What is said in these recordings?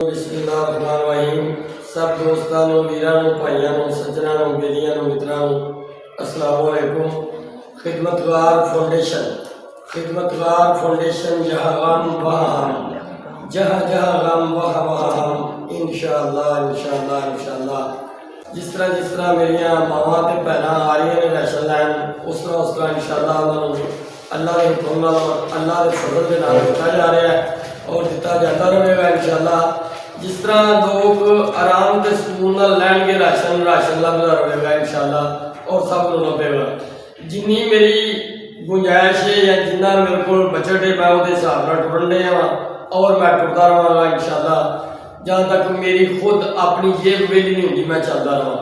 बिस्मिल्लाहिर्रहमानिर्रहीम। सब दोस्तों, वीरों, भाइयों, सज्जनों, बेलियों, मित्रों, अस्सलाम वालेकुम। खिदमतगार फाउंडेशन जहाँ गम वहाँ हम, जहाँ जहाँ गम वहाँ वहाँ हम, इंशाअल्लाह इंशाअल्लाह इंशाअल्लाह। जिस तरह मेरिया मावां ते भैनां आ रही ने राशन लैन, उस तरह इंशाअल्लाह उन्होंने अल्लाह के हुक्म नाल अल्लाह के फजल के नाल दिता जा रहा है और दिता जाता रहेगा इंशाअल्लाह। जिस तरह लोग आराम के सुकून लैनगे राशन लभदा रहेगा इंशाअल्लाह और सब नूं लभेगा। जिन्नी मेरी गुंजाइश है या जिन्ना मेरे को बजट है मैं उहदे हिसाब नाल टुरन डिया वां और मैं टुरदा रहांगा इंशाअल्लाह। जहाँ तक मेरी खुद अपनी जेब वेली नहीं होंदी मैं चलदा रहां।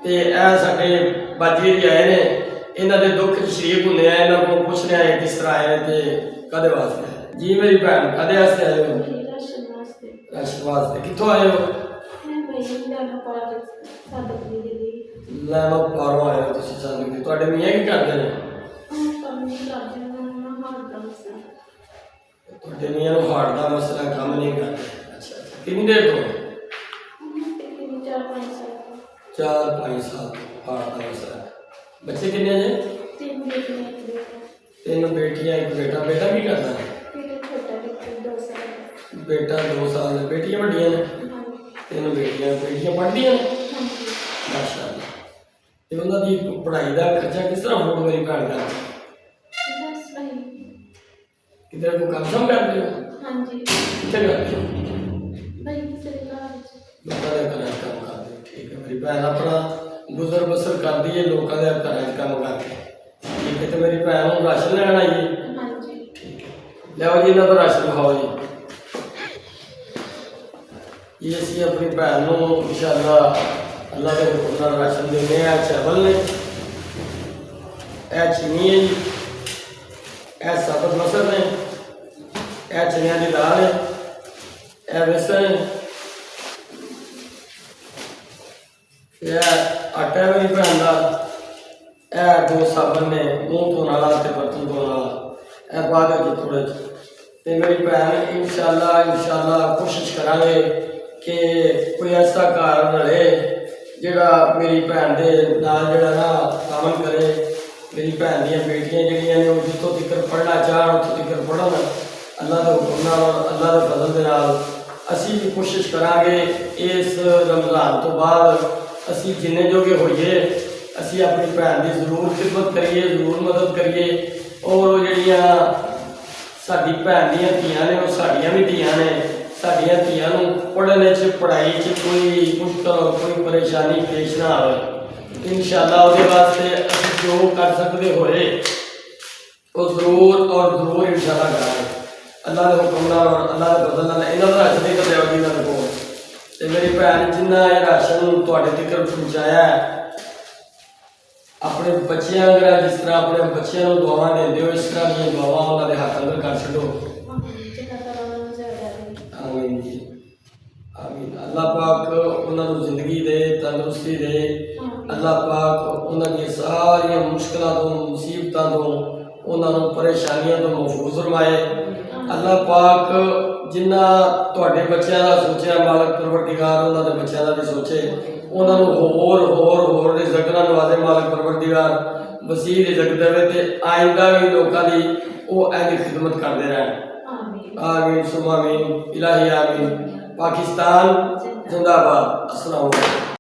ते ऐ साडे बाजी जी आए ने, इन्हां दे दुख शरीक हुंदे आ, इन्हां को पुछने आए किस तरह आए ते कदे वास्ते आए। जी मेरी भैन कदे वास्ते आए हो? राशन वास्ते। कित्थों आए हो? लैनो पारों आए हो तुसीं सादक दी। तुहाडे मियां की करदे ने? तुहाडे मियां नूं हार्ट दा मसला, काम नहीं करदे। अच्छा अच्छा। कितनी देर तो? 4-5 साल हार्ट दा मसला। बच्चे कितने जे? 3 बेटियां 1 बेटा। बेटा की करदा है? बेटा 2 साल है। बेटियां वड्डियां ने? 3 बेटियां। बेटियां पढ़दियां ने? माशाअल्लाह। ते उन्हां दी पढ़ाई दा खर्चा किस तरह अफोर्ड मेरी भैन करदी? किधर को काम शाम करदे हो? कित्थे करदे हो? लोकां दे घरां च काम करदे हो। ठीक है। मेरी भैन अपना गुजर बसर करदी है लोकां दे घरां च काम करके। ठीक है। तो मेरी भैन नूं राशन लैण आई है? ठीक है। लियाओ जी इन्हां दा राशन खाओ जी। ये असी अपनी भैन नूं इंशाअल्लाह अल्लाह के हुक्म नाल राशन देने। चावल ने, चीनी है जी, साबुत मसर ने, चनिया की दाल है, बेसन है, आटा है मेरी भैन का, 2 साबन ने मुँह धोने वाला ते बर्तन धोने वाला, बाद थोड़े। तो मेरी भैन इंशाअल्लाह कोशिश करांगे कि कोई ऐसा घर रहे जिहड़ा मेरी भैन दे नाल जिहड़ा ना काम करे। मेरी भैन दी बेटियां जिहड़ियां ने जितों तक पढ़ना चाहन उत्थों तक पढ़न अल्लाह के हुक्म नाल, अल्लाह के फजल दे नाल। असीं भी कोशिश करांगे इस रमज़ान तो बाद असीं जिन्ने जोगे होइए असीं अपनी भैन की जरूर खिदमत करिए, जरूर मदद करिए। और जिहड़ियां साडी भैन दीयां धीआं ने, वो साडियां भी धीआं ने। साडियां धीआं नूं पढ़ने च पढ़ाई च कोई मुश्किल कोई परेशानी पेश ना आए इंशाअल्लाह। उहदे वास्ते असीं जो कर सकते होए वो जरूर और जरूर इंशाअल्लाह करांगे अल्लाह के हुक्म नाल और अल्लाह के फजल नाल। इन्हां दा राशन दे दिओ जी इन्हां को। ते मेरी भैन जिन्ना ये राशन तुहाडे तक पहुँचाया है अपने बच्चों अगर जिस तरह अपने बच्चों को दुआवां देंदे हो इस तरह दी दुआवां उन्हां दे हक अंदर कर छड्डो। आमीन जी आमीन। अल्लाह पाक उन्हां नूं जिंदगी दे, तंदुरुस्ती दे। अल्लाह पाक उन्हां दी सारी मुश्किलों तो, मुसीबतों तो, उन्हां नूं परेशानियों तो महफूज फरमाए। अल्लाह पाक जिन्ना तुहाडे बच्चों का सोचा मालक परवरदिगार उन्हां दे बच्चों का भी सोचे। उन्होंने होर रिज़्क नाल नवाजे मालक परवरदिगार, वसीह रिज़्क देवे ते आइंदा भी लोगों की वो इंज खिदमत करते रहन। आमीन सुमा आमीन इलाही आमीन। पाकिस्तान जिंदाबाद। अस्सलाम वालेकुम।